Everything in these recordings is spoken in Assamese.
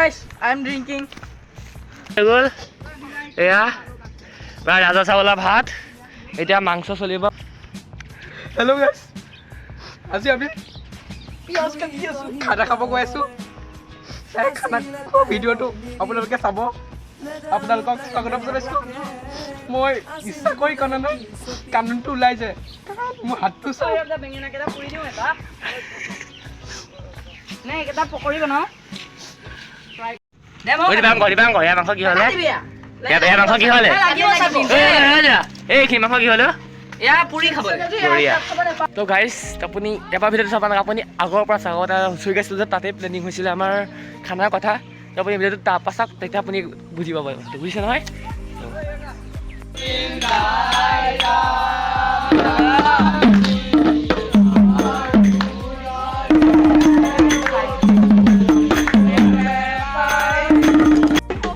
guys, I am drinking. গ'ল এয়া প্ৰায় ৰাজা চাউলৰ ভাত এতিয়া মাংস চলিব Hello guys. আজি আমি পিয়াজ কাটি আছো খানা খাব গৈ আছো এই খানা ভিডিঅ'টো আপোনালোকে চাব আপোনালোকক স্বাগতম জনাইছো মই ইচ্ছা কৰি কনা না কানুনটো ওলাই যায় মোৰ হাতটো চাই এটা বেঙেনা কেটা পুৰি দিও এটা নাই এটা পকৰি বনাও দেমো এয়া মাংস কি হ'লে এয়া মাংস কি হ'লে এই কি মাংস কি হ'লে এয়া পুৰি খাব বঢ়িয়া তো গাইজ আপুনি এবাৰ ভিডিঅ'টো চাব নালাগে আপুনি আগৰ পৰা চাব এটা হুঁচৰি গাইছিলোঁ যে তাতে প্লেনিং হৈছিলে আমাৰ খানাৰ কথা তো আপুনি ভিডিঅ'টো তাৰপৰা চাওক তেতিয়া আপুনি বুজি পাব বুজিছে নহয়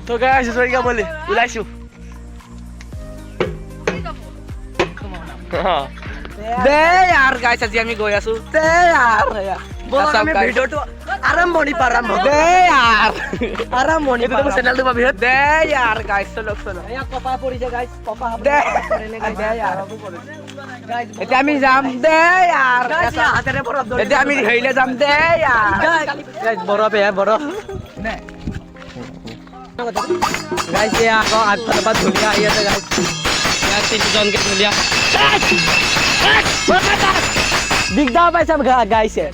তো গাইজ হুঁচৰি গাবলৈ ওলাইছোঁ দে यार गाइस আজি আমি গৈ আছো দে यार বল আমি ভিডিওটো আৰম্ভণি প্ৰাৰম্ভ দে यार আৰম্ভণি তুমি চেনেলটো পাবি দে यार गाइस চলো এয়া কপা পৰিছে গাইস কপা দে দে यार এতিয়া আমি যাম দে यार হাতেৰে বৰফ ধৰি এতিয়া আমি হেইলে যাম দে यार গাইস বৰফ এ বৰফ নে গাইস এ আকৌ আগফালৰ পৰা ধুলিয়া আহি আছে গাইস ইয়াত তিনিজনকে ধুলিয়া দিগদাৰ পাইছে গাইছে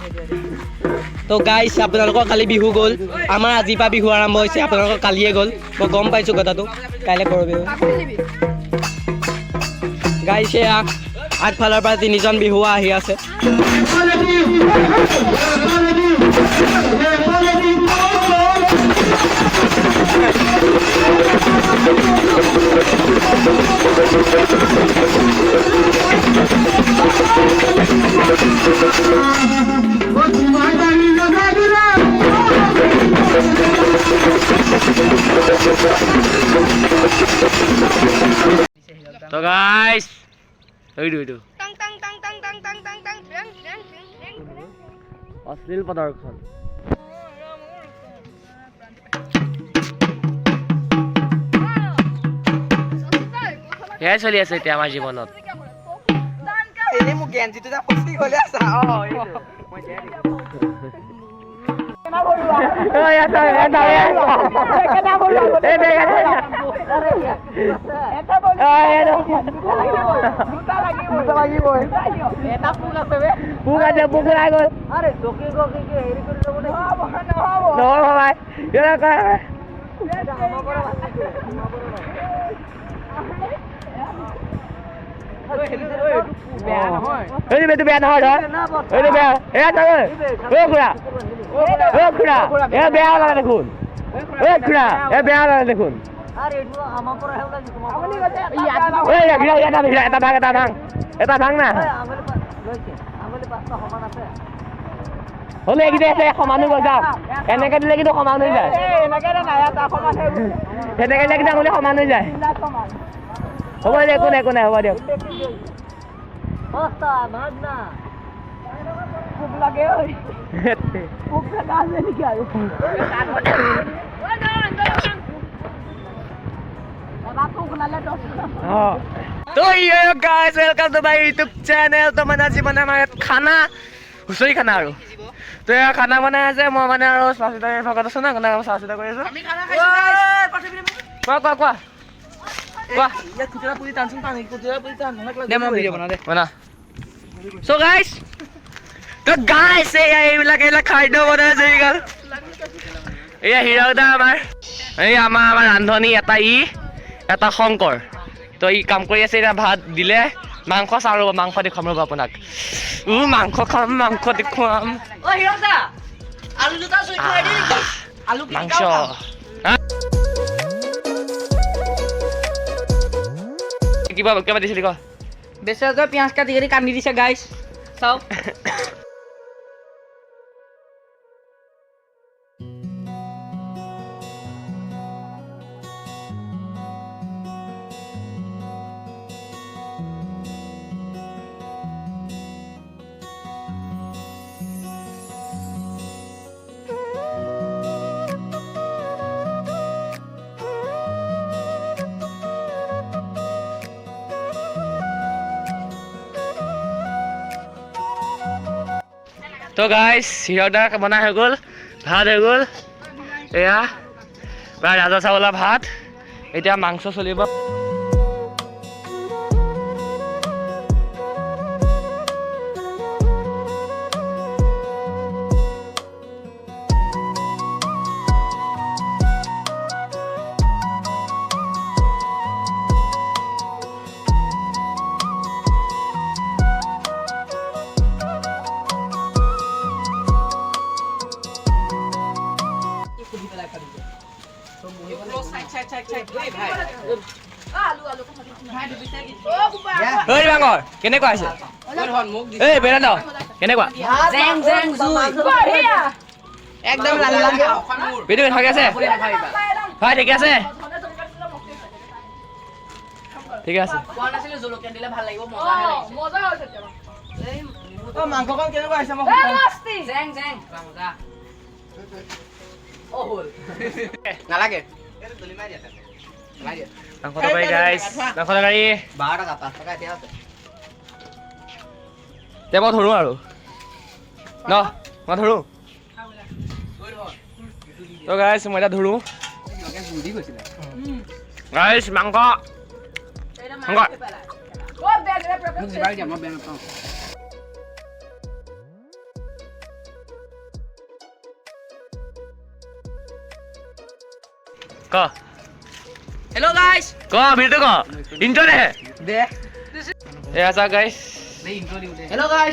তো গাইছ আপোনালোকৰ কালি বিহু গ'ল আমাৰ আজিৰ পৰা বিহু আৰম্ভ হৈছে আপোনালোকৰ কালিয়ে গ'ল মই গম পাইছোঁ কথাটো কাইলৈ কৰোঁ বিহু গাইছে আগফালৰ পৰা তিনিজন বিহুৱা আহি আছে তো গাইস এইটো অশ্লীল প্ৰদৰ্শন সেয়াই চলি আছে এতিয়া আমাৰ জীৱনত এই মোক গেঞ্জিটো যা ফসি গলে আছে বেয়া নহয় বেয়া লাগে দেখোন দেখোন এটা ভাং না হ'লে এইকেইটা আছে সমান হৈ যাওক এনেকে দিলে কিন্তু সমান হৈ যায় সেনেকে দিলে কিন্তু সমান হৈ যায় হ'ব দে একো নাই হ'ব দিয়ক तो ये guys welcome to my YouTube channel तो মানে জীবনে আমাৰ খানা হুঁচৰি খানা আৰু তো এয়া খানা বনাই আছে মই মানে আৰু চাচিতা ভকত আছে না কোনে চাচিতা কৰি আছো আমি খানা খাইছো কোৱা या कुतरा पूरी टांसन टांग कुतरा पूरी टांग दे मैं वीडियो बना सो गाइस এই বিলাক খাদ্য বনাই আছে গল এয়া হিৰদা আমাৰ ৰান্ধনী এটা শংকৰ তো ই কাম কৰি আছে এটা ভাত দিলে মাংস চাৰো মাংস দেখুৱাম ৰব আপোনাক মাংস খাম মাংস দেখুৱাম ও হিৰদা আলু দুটা চুই খুৱাই দি আলু মাংস কিবা দিছিলি ক বেচা পিয়াজ কাটি কাটি দিছে গাইছ চাওক তো গাইজ হিৰকদাৰ বনাই হৈ গ'ল, ভাত হৈ গ'ল, এয়া প্ৰায় ৰাজা চাউলা ভাত, এতিয়া মাংস চলিব। ঐ ডাঙৰ কেনেকুৱা হৈছে? এই বেদান্ত কেনেকুৱা? একদম লাল লাল ভিডিঅ' ঠিকে আছে? হয় ঠিকে আছে, ঠিকে আছে। মাংসকণ কেনেকুৱা হৈছে? নালাগে মাংস তৰকাৰী গাইজ, মাংস তৰকাৰী 12 টকা 5 টকা এতিয়া আছে এতিয়া মই ধৰোঁ আৰু ন, মই ধৰোঁ। তো গাইজ মই এতিয়া ধৰোঁ গাইজ মাংস ক হেল্ল' গাইস ক ভিডিঅ'টো ক ইণ্ট্ৰ দে দে এয়া চা গাইজ হেল্ল' গাইস